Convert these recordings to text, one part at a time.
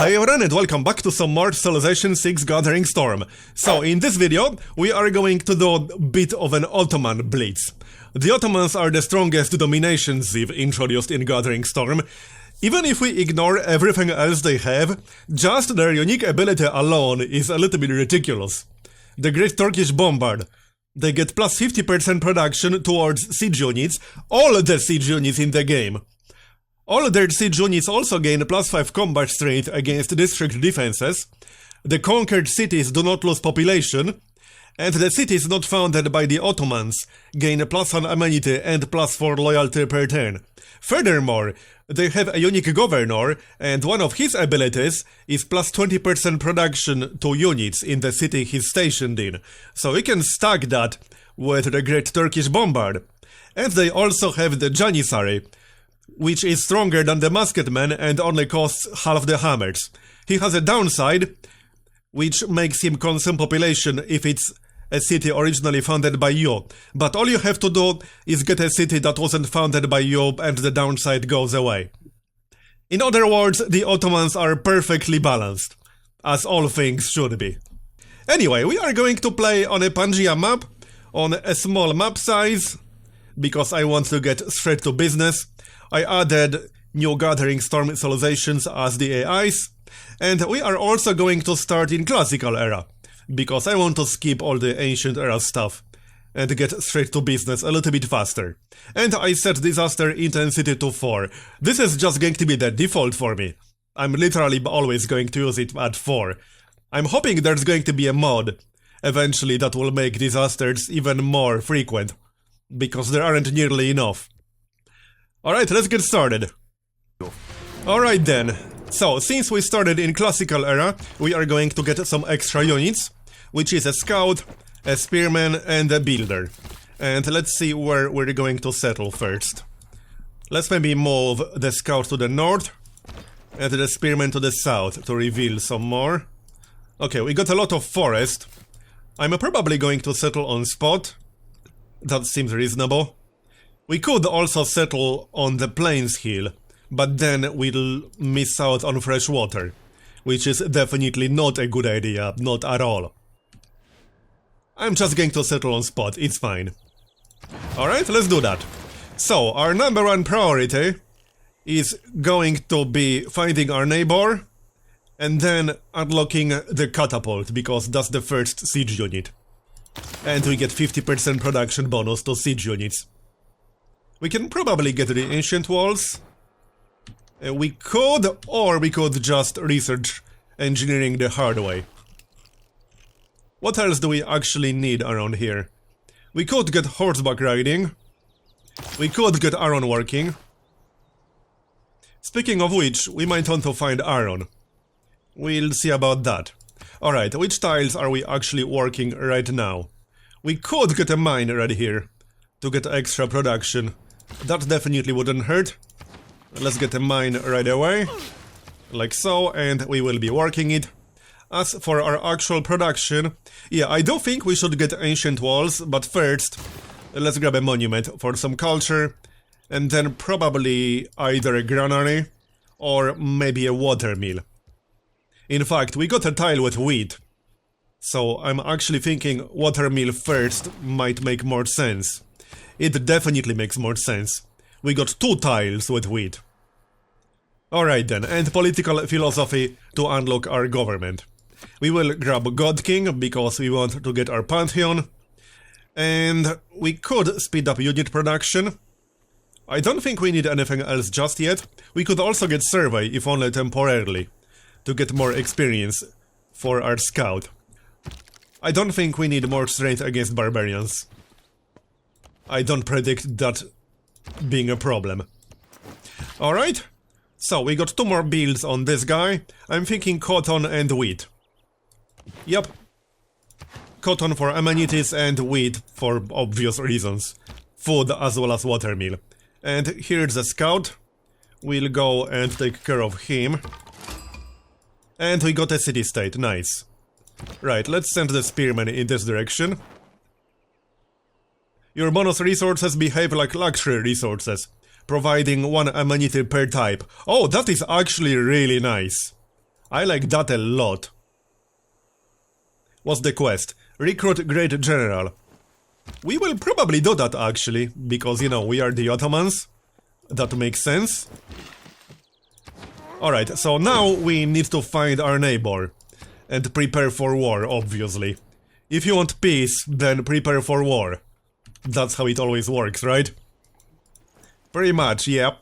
Hi everyone and welcome back to some more Civilization 6 Gathering Storm. So in this video we are going to do a bit of an Ottoman blitz. The Ottomans are the strongest domination civ introduced in Gathering Storm. Even if we ignore everything else they have, just their unique ability alone is a little bit ridiculous. The Great Turkish Bombard. They get plus 50% production towards siege units, all the siege units in the game. All their siege units also gain plus 5 combat strength against district defenses. The conquered cities do not lose population, and the cities not founded by the Ottomans gain plus 1 amenity and plus 4 loyalty per turn. Furthermore, they have a unique governor, and one of his abilities is plus 20% production to units in the city he's stationed in, so we can stack that with the Great Turkish Bombard. And they also have the Janissary, which is stronger than the Musketman and only costs half the hammers. He has a downside, which makes him consume population if it's a city originally founded by you. But all you have to do is get a city that wasn't founded by you and the downside goes away. In other words, the Ottomans are perfectly balanced, as all things should be. Anyway, we are going to play on a Pangea map, on a small map size, because I want to get straight to business. I added new Gathering Storm civilizations as the AIs, and we are also going to start in Classical Era, because I want to skip all the Ancient Era stuff and get straight to business a little bit faster. And I set Disaster Intensity to 4. This is just going to be the default for me. I'm literally always going to use it at 4. I'm hoping there's going to be a mod eventually that will make disasters even more frequent, because there aren't nearly enough. Alright, let's get started. Alright then. So, since we started in Classical Era, we are going to get some extra units, which is a Scout, a Spearman, and a Builder. And let's see where we're going to settle first. Let's maybe move the Scout to the north, and the Spearman to the south to reveal some more. Okay, we got a lot of forest. I'm probably going to settle on spot. That seems reasonable. We could also settle on the Plains Hill, but then we'll miss out on fresh water, which is definitely not a good idea, not at all. I'm just going to settle on spot, it's fine. Alright, let's do that. So, our number one priority is going to be finding our neighbor, and then unlocking the catapult, because that's the first siege unit. And we get 50% production bonus to siege units. We can probably get the ancient walls. We could, or we could just research engineering the hard way. What else do we actually need around here? We could get horseback riding. We could get iron working. Speaking of which, we might want to find iron. We'll see about that. Alright, which tiles are we actually working right now? We could get a mine right here to get extra production. That definitely wouldn't hurt. Let's get a mine right away, like so, and we will be working it. As for our actual production, yeah, I do think we should get ancient walls, but first, let's grab a monument for some culture, and then probably either a granary, or maybe a watermill. In fact, we got a tile with wheat, so I'm actually thinking watermill first might make more sense. It definitely makes more sense. We got 2 tiles with wheat. Alright then, and political philosophy to unlock our government. We will grab God King, because we want to get our Pantheon. And we could speed up unit production. I don't think we need anything else just yet. We could also get Survey, if only temporarily, to get more experience for our Scout. I don't think we need more strength against barbarians. I don't predict that being a problem. Alright, so we got 2 more builds on this guy. I'm thinking cotton and wheat. Yep. Cotton for amenities and wheat for obvious reasons. Food as well as watermill. And here's the Scout. We'll go and take care of him. And we got a city-state, nice. Right, let's send the Spearman in this direction. Your bonus resources behave like luxury resources, providing 1 amenity per type. Oh, that is actually really nice. I like that a lot. What's the quest? Recruit Great General. We will probably do that actually, because, you know, we are the Ottomans. That makes sense. Alright, so now we need to find our neighbor. And prepare for war, obviously. If you want peace, then prepare for war. That's how it always works, right? Pretty much, yeah.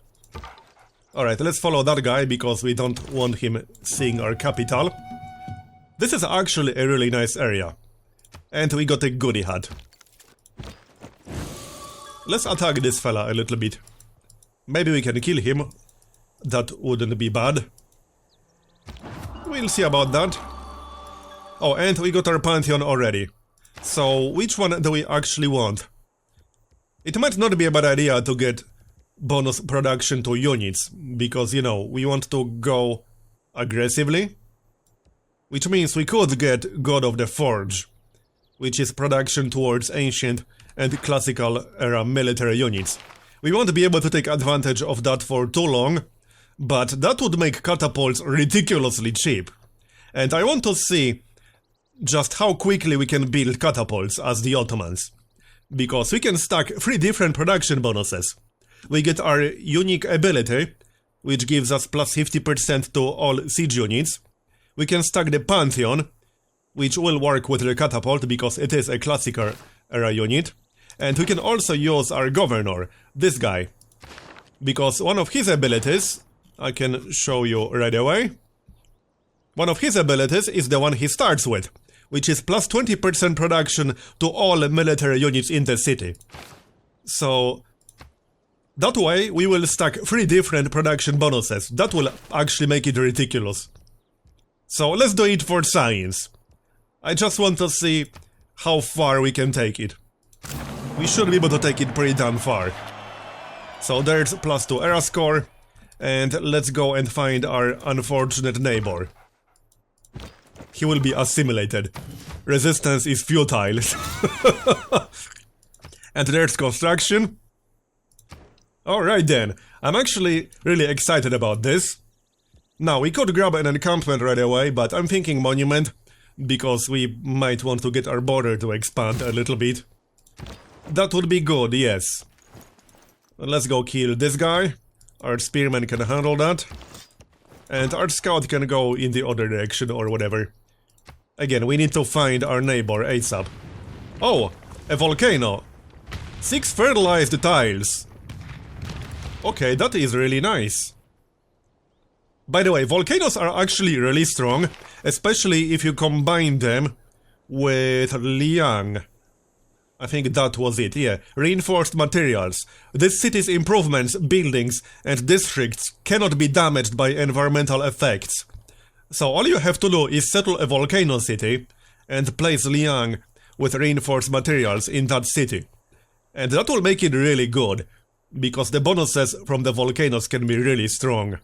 Alright, let's follow that guy, because we don't want him seeing our capital. This is actually a really nice area. And we got a goodie hat. Let's attack this fella a little bit. Maybe we can kill him. That wouldn't be bad. We'll see about that. Oh, and we got our Pantheon already. So, which one do we actually want? It might not be a bad idea to get bonus production to units, because, you know, we want to go aggressively. Which means we could get God of the Forge, which is production towards ancient and classical era military units. We won't be able to take advantage of that for too long, but that would make catapults ridiculously cheap. And I want to see just how quickly we can build catapults as the Ottomans. Because we can stack 3 different production bonuses. We get our unique ability, which gives us plus 50% to all siege units. We can stack the Pantheon, which will work with the catapult because it is a classical era unit. And we can also use our governor, this guy. Because one of his abilities, I can show you right away. One of his abilities is the one he starts with, which is plus 20% production to all military units in the city. So, that way we will stack 3 different production bonuses. That will actually make it ridiculous. So let's do it for science. I just want to see how far we can take it. We should be able to take it pretty damn far. So there's plus 2 era score. And let's go and find our unfortunate neighbor. He will be assimilated. Resistance is futile. And there's construction. Alright then, I'm actually really excited about this. Now, we could grab an encampment right away, but I'm thinking monument, because we might want to get our border to expand a little bit. That would be good, yes. Let's go kill this guy. Our spearman can handle that. And our scout can go in the other direction or whatever. Again, we need to find our neighbor ASAP. Oh, a volcano. 6 fertilized tiles. Okay, that is really nice. By the way, volcanoes are actually really strong, especially if you combine them with Liang. I think that was it, yeah. Reinforced materials. This city's improvements, buildings, and districts cannot be damaged by environmental effects. So all you have to do is settle a volcano city and place Liang with reinforced materials in that city. And that will make it really good, because the bonuses from the volcanoes can be really strong.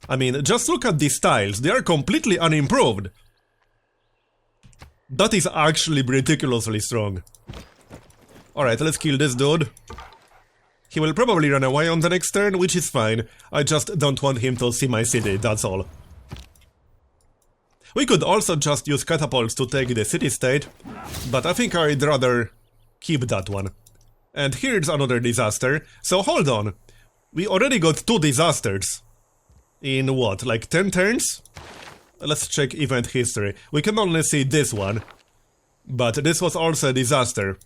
I mean, just look at these tiles, they are completely unimproved. That is actually ridiculously strong. Alright, let's kill this dude. He will probably run away on the next turn, which is fine. I just don't want him to see my city, that's all. We could also just use catapults to take the city-state, but I think I'd rather keep that one. And here's another disaster. So hold on. We already got 2 disasters. In what, like 10 turns? Let's check event history. We can only see this one. But this was also a disaster.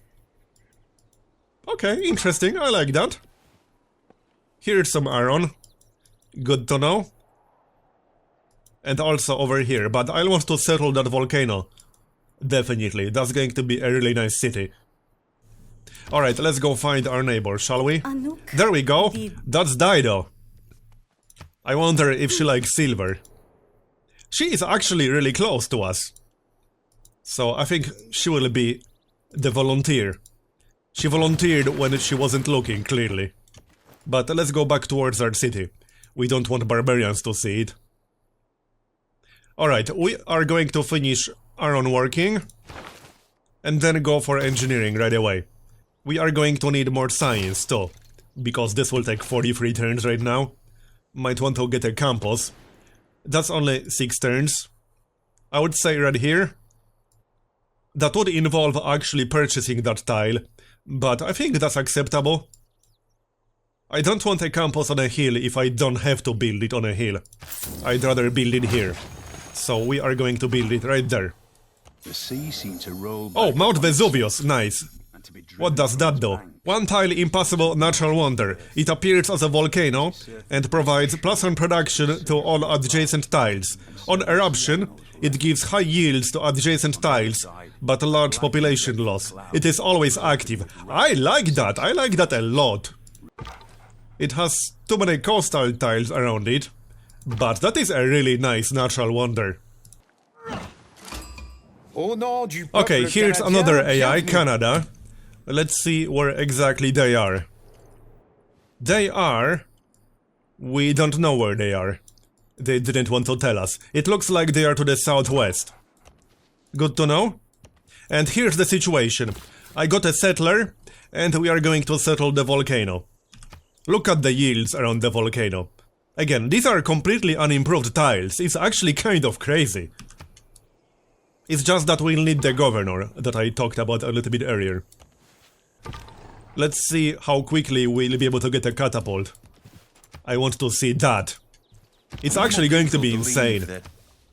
Okay, interesting, I like that. Here's some iron. Good to know. And also over here, but I want to settle that volcano. Definitely, that's going to be a really nice city. Alright, let's go find our neighbor, shall we? There we go, that's Dido. I wonder if she likes silver. She is actually really close to us. So I think she will be the volunteer. She volunteered when she wasn't looking, clearly. But let's go back towards our city. We don't want barbarians to see it. Alright, we are going to finish iron working. And then go for engineering right away. We are going to need more science too. Because this will take 43 turns right now. Might want to get a campus. That's only 6 turns. I would say right here. That would involve actually purchasing that tile, but I think that's acceptable. I don't want a campus on a hill if I don't have to build it on a hill. I'd rather build it here. So we are going to build it right there. The sea seemed to roll oh, Mount Vesuvius, nice. What does that do? One tile impossible natural wonder. It appears as a volcano and provides +1 production to all adjacent tiles. On eruption, it gives high yields to adjacent tiles, but large population loss. It is always active. I like that a lot. It has too many coastal tiles around it, but that is a really nice natural wonder. Okay, here's another AI, Canada. Let's see where exactly they are. We don't know where they are. They didn't want to tell us. It looks like they are to the southwest. Good to know. And here's the situation. I got a settler, and we are going to settle the volcano. Look at the yields around the volcano. Again, these are completely unimproved tiles. It's actually kind of crazy. It's just that we'll need the governor that I talked about a little bit earlier. Let's see how quickly we'll be able to get a catapult. I want to see that. It's actually going to be insane.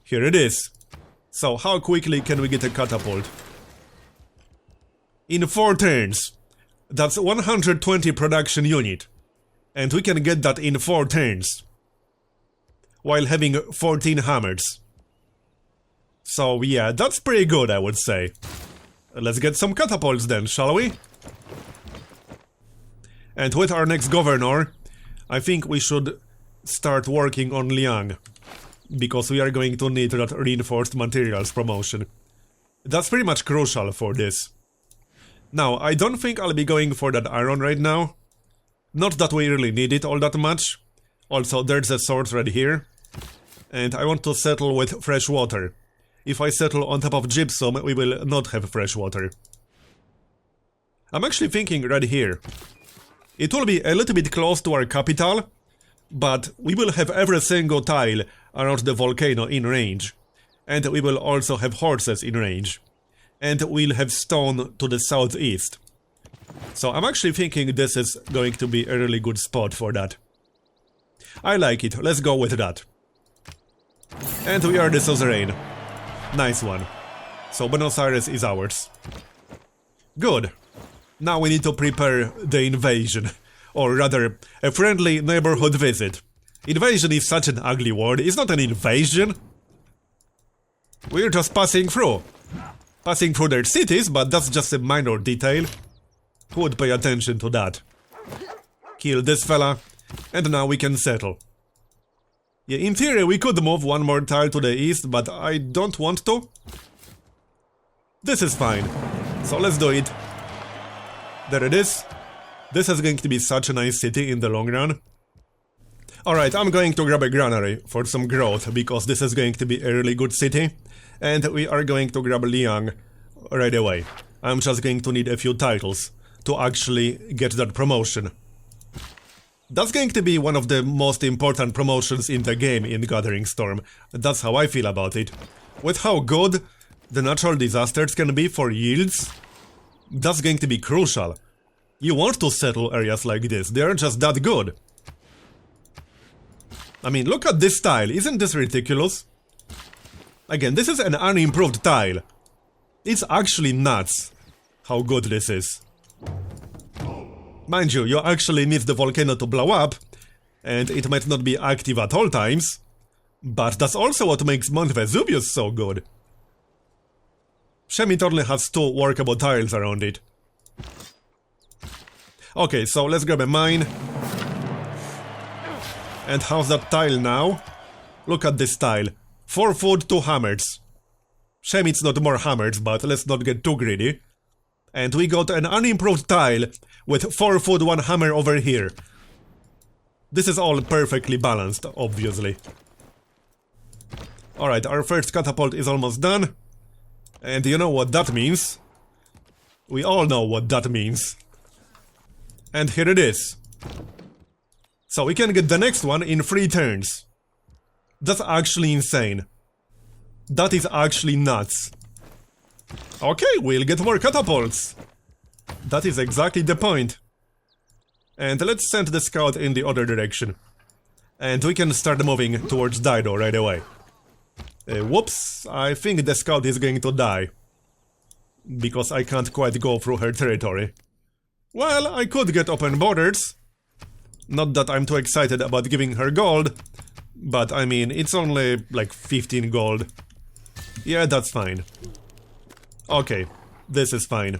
Here it is. So how quickly can we get a catapult? In 4 turns. That's 120 production unit. And we can get that in 4 turns. While having 14 hammers. So yeah, that's pretty good, I would say. Let's get some catapults then, shall we? And with our next governor, I think we should start working on Liang. Because we are going to need that reinforced materials promotion. That's pretty much crucial for this. Now, I don't think I'll be going for that iron right now. Not that we really need it all that much. Also, there's a source right here. And I want to settle with fresh water. If I settle on top of gypsum, we will not have fresh water. I'm actually thinking right here. It will be a little bit close to our capital, but we will have every single tile around the volcano in range. And we will also have horses in range. And we'll have stone to the southeast. So I'm actually thinking this is going to be a really good spot for that. I like it, let's go with that. And we are the suzerain. Nice one. So Buenos Aires is ours. Good. Now we need to prepare the invasion. Or rather, a friendly neighborhood visit. Invasion is such an ugly word, it's not an invasion. We're just passing through. Passing through their cities, but that's just a minor detail. Who would pay attention to that? Kill this fella, and now we can settle. Yeah, in theory we could move one more tile to the east, but I don't want to. This is fine, so let's do it. There it is. This is going to be such a nice city in the long run. Alright, I'm going to grab a granary for some growth, because this is going to be a really good city. And we are going to grab Liang right away. I'm just going to need a few titles to actually get that promotion. That's going to be one of the most important promotions in the game in Gathering Storm. That's how I feel about it. With how good the natural disasters can be for yields, that's going to be crucial. You want to settle areas like this, they are just that good. I mean, look at this tile, isn't this ridiculous? Again, this is an unimproved tile. It's actually nuts how good this is. Mind you, you actually need the volcano to blow up, and it might not be active at all times, but that's also what makes Mount Vesuvius so good. Shemit only has 2 workable tiles around it. Okay, so let's grab a mine. And how's that tile now? Look at this tile. 4 food, 2 hammers. Shame it's not more hammers, but let's not get too greedy. And we got an unimproved tile with 4 food, 1 hammer over here. This is all perfectly balanced, obviously. Alright, our first catapult is almost done. And you know what that means? We all know what that means. And here it is. So we can get the next one in 3 turns. That's actually insane. That is actually nuts. Okay, we'll get more catapults. That is exactly the point. And let's send the scout in the other direction. And we can start moving towards Dido right away. Whoops, I think the scout is going to die. Because I can't quite go through her territory. Well, I could get open borders. Not that I'm too excited about giving her gold. But I mean, it's only like 15 gold. Yeah, that's fine. Okay, this is fine.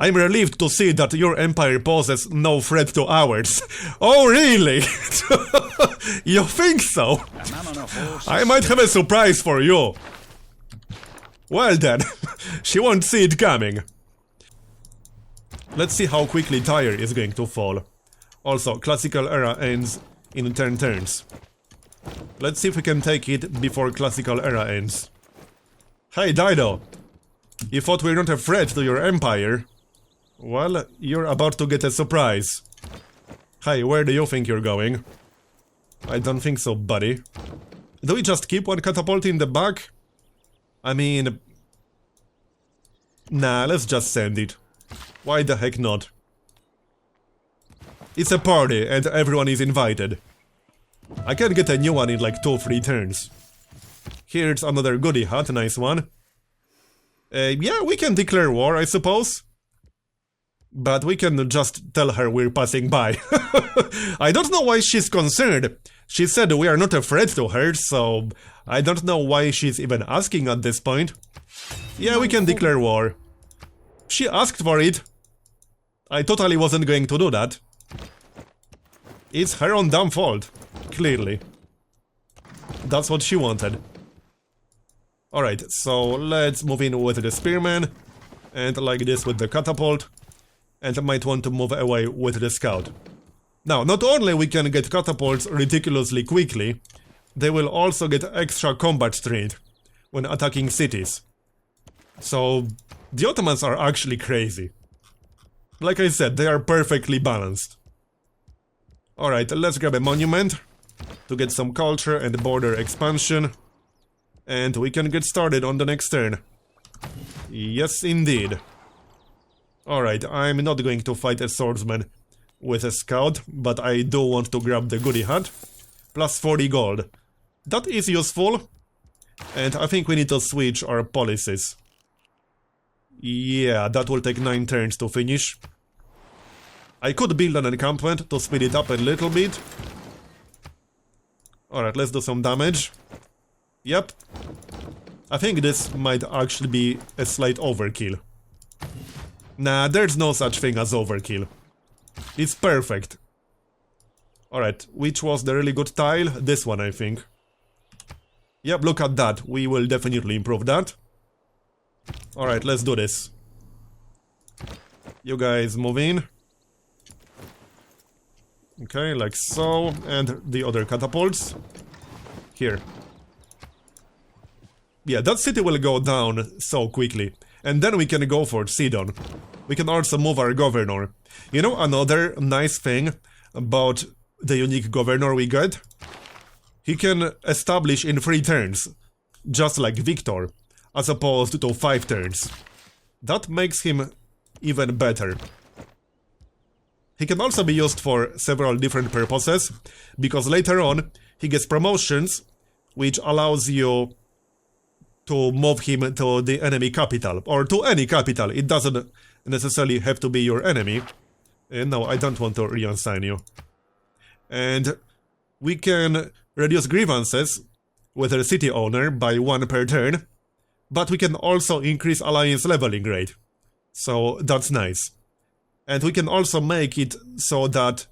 I'm relieved to see that your empire poses no threat to ours. Oh, really? You think so? I might have a surprise for you. Well then, she won't see it coming. Let's see how quickly Tyre is going to fall. Also, classical era ends in 10 turns. Let's see if we can take it before classical era ends. Hey Dido! You thought we're not a threat to your empire? Well, you're about to get a surprise. Hey, where do you think you're going? I don't think so, buddy. Do we just keep one catapult in the back? I mean... Nah, let's just send it. Why the heck not? It's a party and everyone is invited. I can get a new one in like 2-3 turns. Here's another goodie hut, nice one. Yeah, we can declare war, I suppose. But we can just tell her we're passing by. I don't know why she's concerned. She said we are not a threat to her, so I don't know why she's even asking at this point. Yeah, we can declare war. She asked for it. I totally wasn't going to do that. It's her own damn fault, clearly. That's what she wanted. Alright, so let's move in with the spearman. And like this with the catapult. And I might want to move away with the scout. Now, not only we can get catapults ridiculously quickly, they will also get extra combat strength when attacking cities. So, the Ottomans are actually crazy. Like I said, they are perfectly balanced. Alright, let's grab a monument to get some culture and border expansion. And we can get started on the next turn. Yes, indeed. Alright, I'm not going to fight a swordsman with a scout, but I do want to grab the goodie hut. Plus 40 gold. That is useful. And I think we need to switch our policies. Yeah, that will take 9 turns to finish. I could build an encampment to speed it up a little bit. Alright, let's do some damage. Yep. I think this might actually be a slight overkill. Nah, there's no such thing as overkill. It's perfect. Alright, which was the really good tile? This one, I think. Yep, look at that. We will definitely improve that. Alright, let's do this. You guys move in. Okay, like so. And the other catapults. Here. Yeah, that city will go down so quickly. And then we can go for Sidon. We can also move our governor. You know another nice thing about the unique governor we get? He can establish in 3 turns, just like Victor, as opposed to 5 turns. That makes him even better. He can also be used for several different purposes, because later on he gets promotions, which allows you to move him to the enemy capital, or to any capital. It doesn't necessarily have to be your enemy. No, I don't want to reassign you. And we can reduce grievances with a city owner by 1 per turn, but we can also increase alliance leveling rate. So that's nice. And we can also make it so that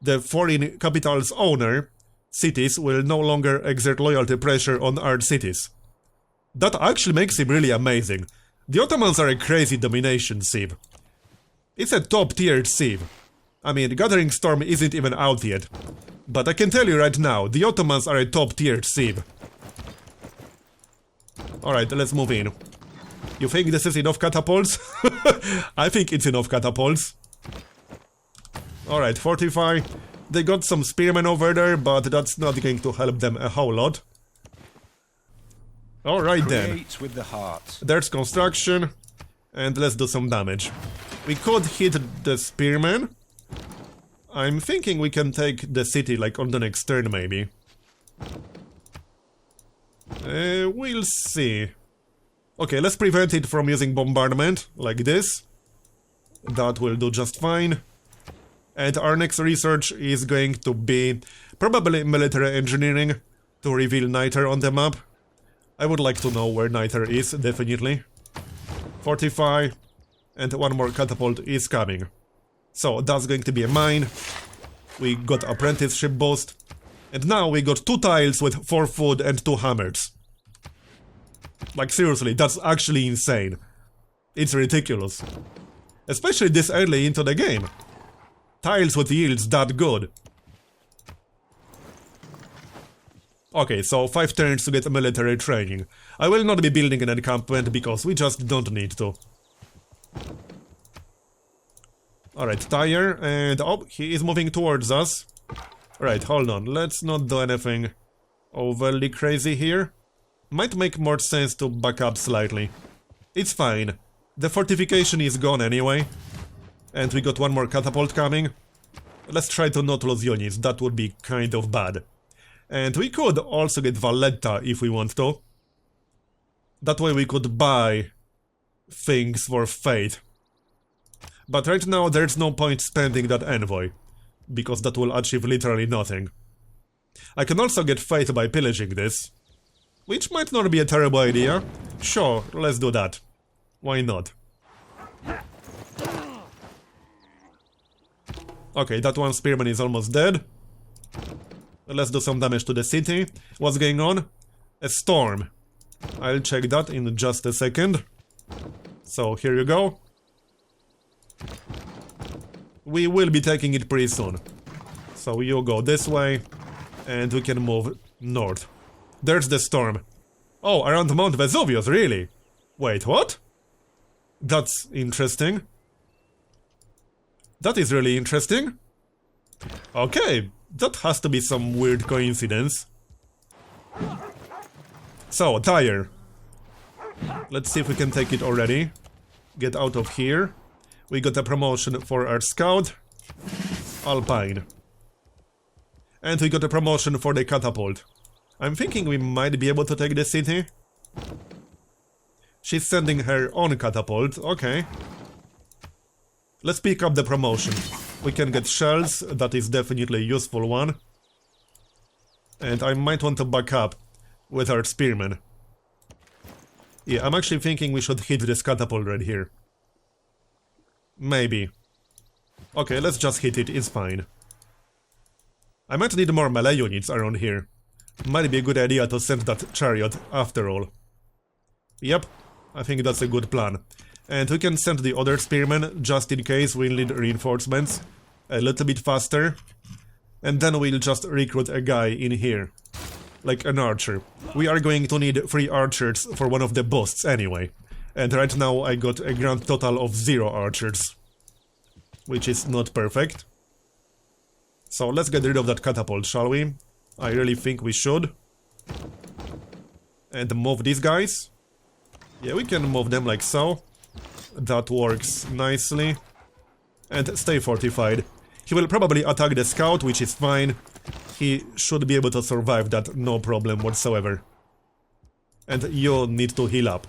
the foreign capital's owner cities will no longer exert loyalty pressure on our cities. That actually makes him really amazing. The Ottomans are a crazy domination sieve. It's a top-tiered sieve. I mean, Gathering Storm isn't even out yet. But I can tell you right now, the Ottomans are a top-tiered sieve. Alright, let's move in. You think this is enough catapults? I think it's enough catapults. Alright, fortify. They got some spearmen over there, but that's not going to help them a whole lot. Alright then. Create with the heart. There's construction, and let's do some damage. We could hit the spearmen. I'm thinking we can take the city like on the next turn maybe. We'll see. Okay, let's prevent it from using bombardment, like this. That will do just fine. And our next research is going to be probably military engineering to reveal Niter on the map. I would like to know where Niter is, definitely. Fortify, and one more catapult is coming. So that's going to be a mine. We got apprenticeship boost. And now we got 2 tiles with 4 food and 2 hammers. Like seriously, that's actually insane. It's ridiculous. Especially this early into the game. Tiles with yields that good. Okay, so 5 turns to get military training. I will not be building an encampment because we just don't need to. Alright, Tyre, and oh, he is moving towards us. Right, hold on, let's not do anything overly crazy here. Might make more sense to back up slightly. It's fine. The fortification is gone anyway. And we got one more catapult coming. Let's try to not lose units, that would be kind of bad. And we could also get Valletta if we want to. That way we could buy things for Fate. But right now there's no point spending that envoy, because that will achieve literally nothing. I can also get Fate by pillaging this, which might not be a terrible idea. Sure, let's do that. Why not? Okay, that one spearman is almost dead. Let's do some damage to the city. What's going on? A storm. I'll check that in just a second. So, here you go. We will be taking it pretty soon. So you go this way, and we can move north. There's the storm. Oh, around Mount Vesuvius, really? Wait, what? That's interesting. That is really interesting. Okay, that has to be some weird coincidence. So, Tyre. Let's see if we can take it already. Get out of here. We got a promotion for our scout. Alpine. And we got a promotion for the catapult. I'm thinking we might be able to take the city. She's sending her own catapult, okay. Let's pick up the promotion. We can get shells, that is definitely a useful one. And I might want to back up with our spearmen. Yeah, I'm actually thinking we should hit this catapult right here. Maybe. Okay, let's just hit it, it's fine. I might need more melee units around here. Might be a good idea to send that chariot after all. Yep, I think that's a good plan. And we can send the other spearmen just in case we need reinforcements a little bit faster. And then we'll just recruit a guy in here. Like an archer. We are going to need 3 archers for one of the boosts anyway. And right now I got a grand total of 0 archers. Which is not perfect. So let's get rid of that catapult, shall we? I really think we should. And move these guys. Yeah, we can move them like so. That works nicely. And stay fortified. He will probably attack the scout, which is fine. He should be able to survive that, no problem whatsoever. And you need to heal up.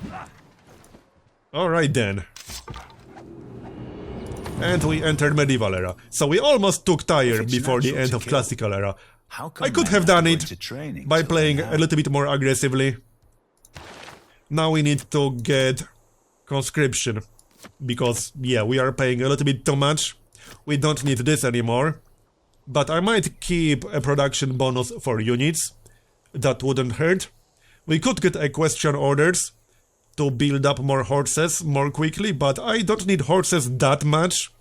Alright then. And we entered medieval era. So we almost took Tyre before the end of classical era. I could have done it by playing a little bit more aggressively. Now we need to get conscription. Because, yeah, we are paying a little bit too much. We don't need this anymore. But I might keep a production bonus for units. That wouldn't hurt. We could get equestrian orders to build up more horses more quickly, but I don't need horses that much.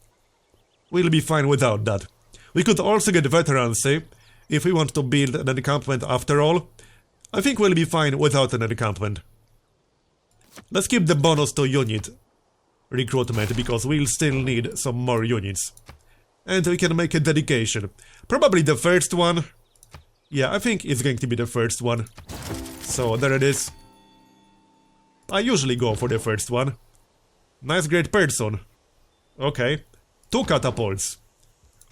We'll be fine without that. We could also get veterancy if we want to build an encampment after all. I think we'll be fine without an encampment. Let's keep the bonus to unit recruitment because we'll still need some more units. and we can make a dedication. Probably the first one. Yeah, I think it's going to be the first one. So there it is. I usually go for the first one. Nice, great person. Okay. 2 catapults.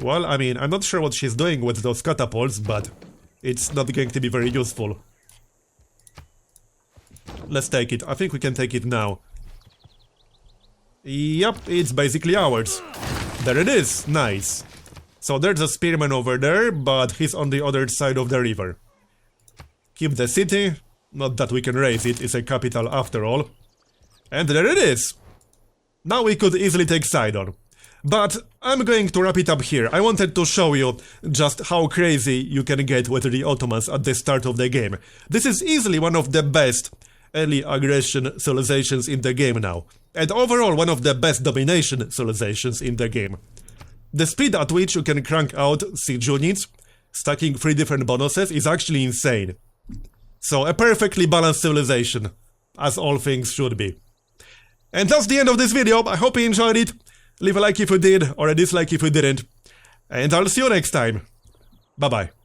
Well, I mean, I'm not sure what she's doing with those catapults, but it's not going to be very useful. Let's take it. I think we can take it now. Yep, it's basically ours. There it is. Nice. So there's a spearman over there, but he's on the other side of the river. Keep the city. Not that we can raise it, it's a capital after all. And there it is! Now we could easily take Sidon. But I'm going to wrap it up here. I wanted to show you just how crazy you can get with the Ottomans at the start of the game. This is easily one of the best early aggression civilizations in the game now. And overall one of the best domination civilizations in the game. The speed at which you can crank out siege units, stacking 3 different bonuses, is actually insane. So, a perfectly balanced civilization, as all things should be. And that's the end of this video. I hope you enjoyed it. Leave a like if you did, or a dislike if you didn't. And I'll see you next time. Bye bye.